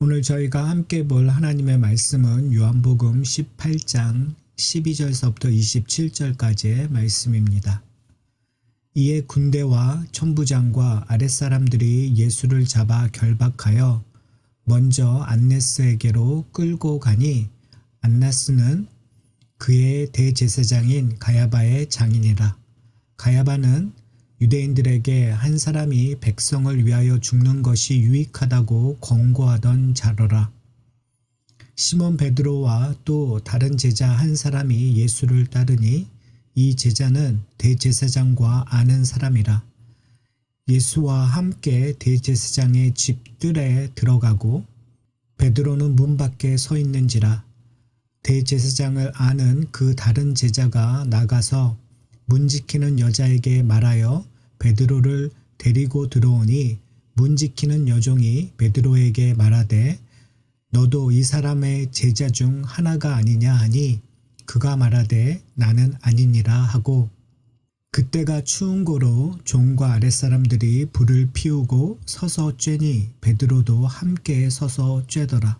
오늘 저희가 함께 볼 하나님의 말씀은 요한복음 18장 12절서부터 27절까지의 말씀입니다. 이에 군대와 천부장과 아랫사람들이 예수를 잡아 결박하여 먼저 안나스에게로 끌고 가니 안나스는 그의 대제사장인 가야바의 장인이라. 가야바는 유대인들에게 한 사람이 백성을 위하여 죽는 것이 유익하다고 권고하던 자로라. 시몬 베드로와 또 다른 제자 한 사람이 예수를 따르니 이 제자는 대제사장과 아는 사람이라. 예수와 함께 대제사장의 집들에 들어가고 베드로는 문 밖에 서 있는지라. 대제사장을 아는 그 다른 제자가 나가서 문 지키는 여자에게 말하여 베드로를 데리고 들어오니 문 지키는 여종이 베드로에게 말하되 너도 이 사람의 제자 중 하나가 아니냐 하니 그가 말하되 나는 아니니라 하고 그때가 추운 고로 종과 아랫사람들이 불을 피우고 서서 쬐니 베드로도 함께 서서 쬐더라.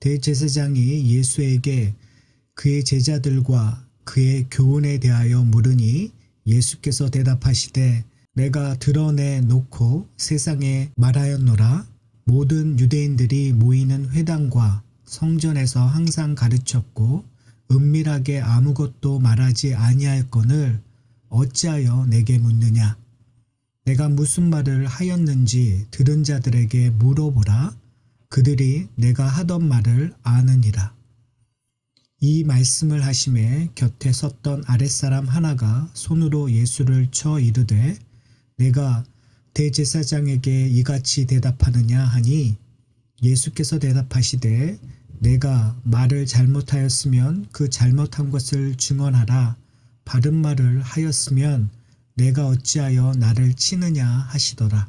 대제사장이 예수에게 그의 제자들과 그의 교훈에 대하여 물으니 예수께서 대답하시되 내가 드러내 놓고 세상에 말하였노라. 모든 유대인들이 모이는 회당과 성전에서 항상 가르쳤고 은밀하게 아무것도 말하지 아니하였거늘 어찌하여 내게 묻느냐. 내가 무슨 말을 하였는지 들은 자들에게 물어보라. 그들이 내가 하던 말을 아느니라. 이 말씀을 하심에 곁에 섰던 아랫사람 하나가 손으로 예수를 쳐 이르되 내가 대제사장에게 이같이 대답하느냐 하니 예수께서 대답하시되 내가 말을 잘못하였으면 그 잘못한 것을 증언하라. 바른 말을 하였으면 내가 어찌하여 나를 치느냐 하시더라.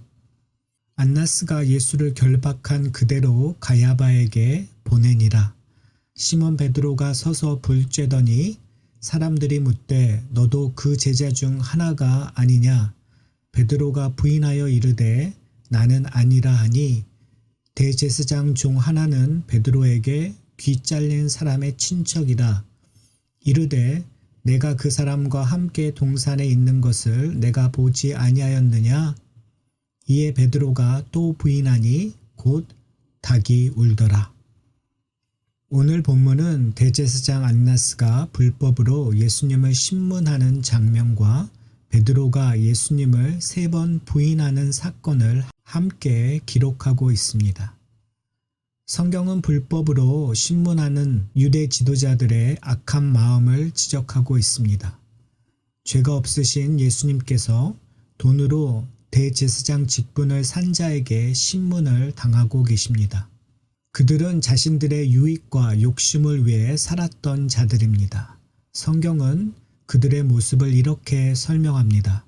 안나스가 예수를 결박한 그대로 가야바에게 보내니라. 시몬 베드로가 서서 불 쬐더니 사람들이 묻되 너도 그 제자 중 하나가 아니냐. 베드로가 부인하여 이르되 나는 아니라 하니 대제사장 중 하나는 베드로에게 귀 잘린 사람의 친척이라. 이르되 내가 그 사람과 함께 동산에 있는 것을 내가 보지 아니하였느냐. 이에 베드로가 또 부인하니 곧 닭이 울더라. 오늘 본문은 대제사장 안나스가 불법으로 예수님을 신문하는 장면과 베드로가 예수님을 3번 부인하는 사건을 함께 기록하고 있습니다. 성경은 불법으로 신문하는 유대 지도자들의 악한 마음을 지적하고 있습니다. 죄가 없으신 예수님께서 돈으로 대제사장 직분을 산 자에게 신문을 당하고 계십니다. 그들은 자신들의 유익과 욕심을 위해 살았던 자들입니다. 성경은 그들의 모습을 이렇게 설명합니다.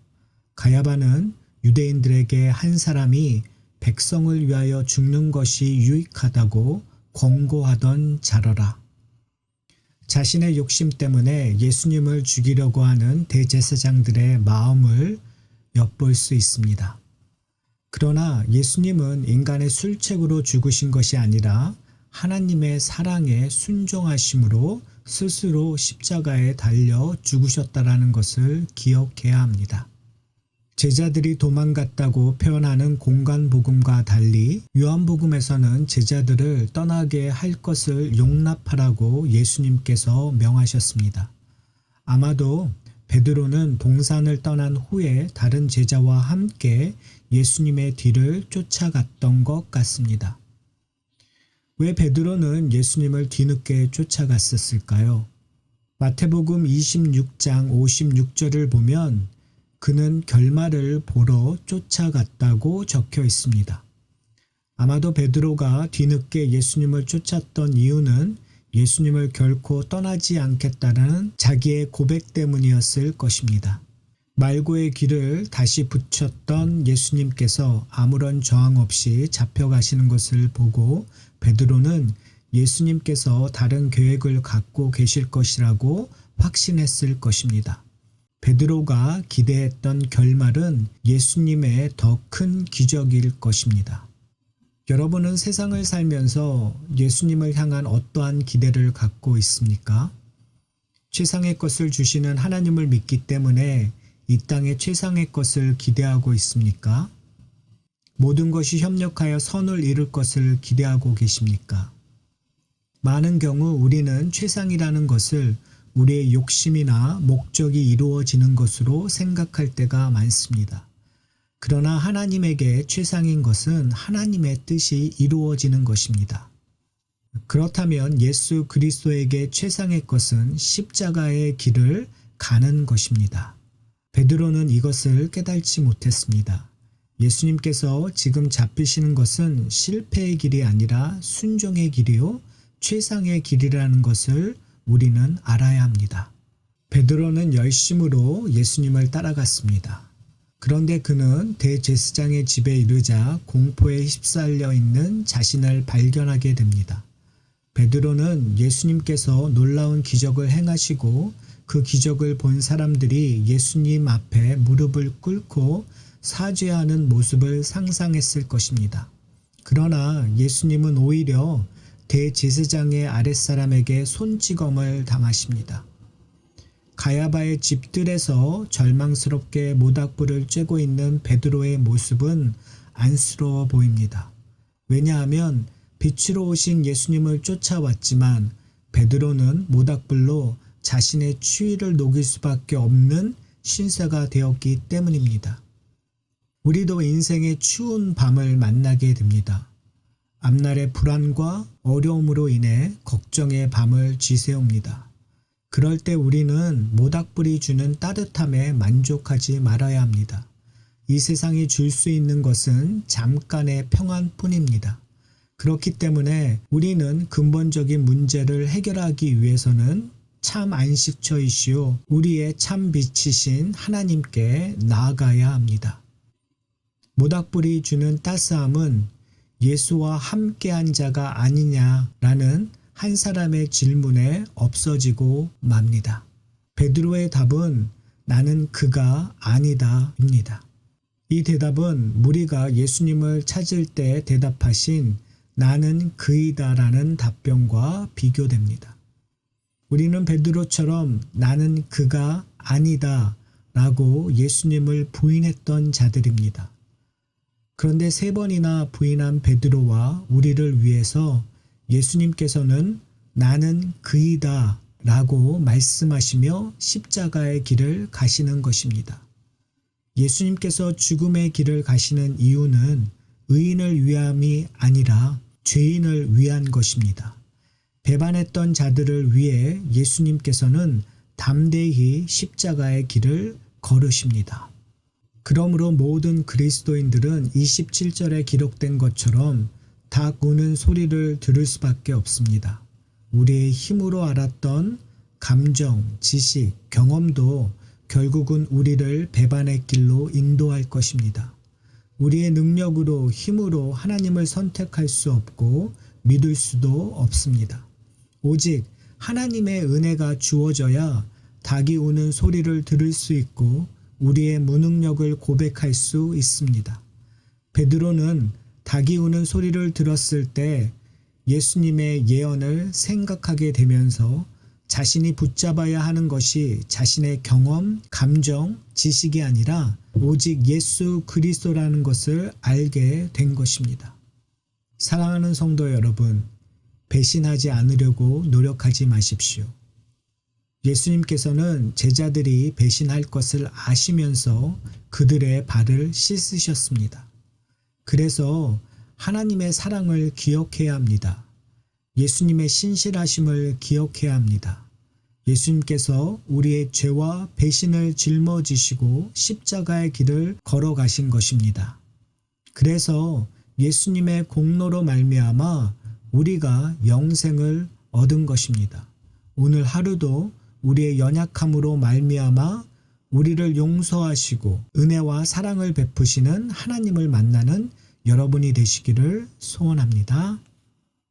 가야바는 유대인들에게 한 사람이 백성을 위하여 죽는 것이 유익하다고 권고하던 자러라. 자신의 욕심 때문에 예수님을 죽이려고 하는 대제사장들의 마음을 엿볼 수 있습니다. 그러나 예수님은 인간의 술책으로 죽으신 것이 아니라 하나님의 사랑에 순종하심으로 스스로 십자가에 달려 죽으셨다라는 것을 기억해야 합니다. 제자들이 도망갔다고 표현하는 공간복음과 달리 요한복음에서는 제자들을 떠나게 할 것을 용납하라고 예수님께서 명하셨습니다. 아마도 베드로는 동산을 떠난 후에 다른 제자와 함께 예수님의 뒤를 쫓아갔던 것 같습니다. 왜 베드로는 예수님을 뒤늦게 쫓아갔었을까요? 마태복음 26장 56절을 보면 그는 결말을 보러 쫓아갔다고 적혀 있습니다. 아마도 베드로가 뒤늦게 예수님을 쫓았던 이유는 예수님을 결코 떠나지 않겠다는 자기의 고백 때문이었을 것입니다. 말고의 길을 다시 붙였던 예수님께서 아무런 저항 없이 잡혀가시는 것을 보고 베드로는 예수님께서 다른 계획을 갖고 계실 것이라고 확신했을 것입니다. 베드로가 기대했던 결말은 예수님의 더 큰 기적일 것입니다. 여러분은 세상을 살면서 예수님을 향한 어떠한 기대를 갖고 있습니까? 최상의 것을 주시는 하나님을 믿기 때문에 이 땅의 최상의 것을 기대하고 있습니까? 모든 것이 협력하여 선을 이룰 것을 기대하고 계십니까? 많은 경우 우리는 최상이라는 것을 우리의 욕심이나 목적이 이루어지는 것으로 생각할 때가 많습니다. 그러나 하나님에게 최상인 것은 하나님의 뜻이 이루어지는 것입니다. 그렇다면 예수 그리스도에게 최상의 것은 십자가의 길을 가는 것입니다. 베드로는 이것을 깨닫지 못했습니다. 예수님께서 지금 잡히시는 것은 실패의 길이 아니라 순종의 길이요 최상의 길이라는 것을 우리는 알아야 합니다. 베드로는 열심으로 예수님을 따라갔습니다. 그런데 그는 대제사장의 집에 이르자 공포에 휩싸여 있는 자신을 발견하게 됩니다. 베드로는 예수님께서 놀라운 기적을 행하시고 그 기적을 본 사람들이 예수님 앞에 무릎을 꿇고 사죄하는 모습을 상상했을 것입니다. 그러나 예수님은 오히려 대제사장의 아랫사람에게 손찌검을 당하십니다. 가야바의 집들에서 절망스럽게 모닥불을 쬐고 있는 베드로의 모습은 안쓰러워 보입니다. 왜냐하면 빛으로 오신 예수님을 쫓아왔지만 베드로는 모닥불로 자신의 추위를 녹일 수밖에 없는 신세가 되었기 때문입니다. 우리도 인생의 추운 밤을 만나게 됩니다. 앞날의 불안과 어려움으로 인해 걱정의 밤을 지새웁니다. 그럴 때 우리는 모닥불이 주는 따뜻함에 만족하지 말아야 합니다. 이 세상이 줄 수 있는 것은 잠깐의 평안뿐입니다. 그렇기 때문에 우리는 근본적인 문제를 해결하기 위해서는 참 안식처이시오 우리의 참 빛이신 하나님께 나아가야 합니다. 모닥불이 주는 따스함은 예수와 함께한 자가 아니냐라는 한 사람의 질문에 없어지고 맙니다. 베드로의 답은 나는 그가 아니다입니다. 이 대답은 무리가 예수님을 찾을 때 대답하신 나는 그이다라는 답변과 비교됩니다. 우리는 베드로처럼 나는 그가 아니다 라고 예수님을 부인했던 자들입니다. 그런데 3번이나 부인한 베드로와 우리를 위해서 예수님께서는 나는 그이다 라고 말씀하시며 십자가의 길을 가시는 것입니다. 예수님께서 죽음의 길을 가시는 이유는 의인을 위함이 아니라 죄인을 위한 것입니다. 배반했던 자들을 위해 예수님께서는 담대히 십자가의 길을 걸으십니다. 그러므로 모든 그리스도인들은 27절에 기록된 것처럼 닭 우는 소리를 들을 수밖에 없습니다. 우리의 힘으로 알았던 감정, 지식, 경험도 결국은 우리를 배반의 길로 인도할 것입니다. 우리의 능력으로 힘으로 하나님을 선택할 수 없고 믿을 수도 없습니다. 오직 하나님의 은혜가 주어져야 닭이 우는 소리를 들을 수 있고 우리의 무능력을 고백할 수 있습니다. 베드로는 닭이 우는 소리를 들었을 때 예수님의 예언을 생각하게 되면서 자신이 붙잡아야 하는 것이 자신의 경험, 감정, 지식이 아니라 오직 예수 그리스도라는 것을 알게 된 것입니다. 사랑하는 성도 여러분, 배신하지 않으려고 노력하지 마십시오. 예수님께서는 제자들이 배신할 것을 아시면서 그들의 발을 씻으셨습니다. 그래서 하나님의 사랑을 기억해야 합니다. 예수님의 신실하심을 기억해야 합니다. 예수님께서 우리의 죄와 배신을 짊어지시고 십자가의 길을 걸어가신 것입니다. 그래서 예수님의 공로로 말미암아 우리가 영생을 얻은 것입니다. 오늘 하루도 우리의 연약함으로 말미암아 우리를 용서하시고 은혜와 사랑을 베푸시는 하나님을 만나는 여러분이 되시기를 소원합니다.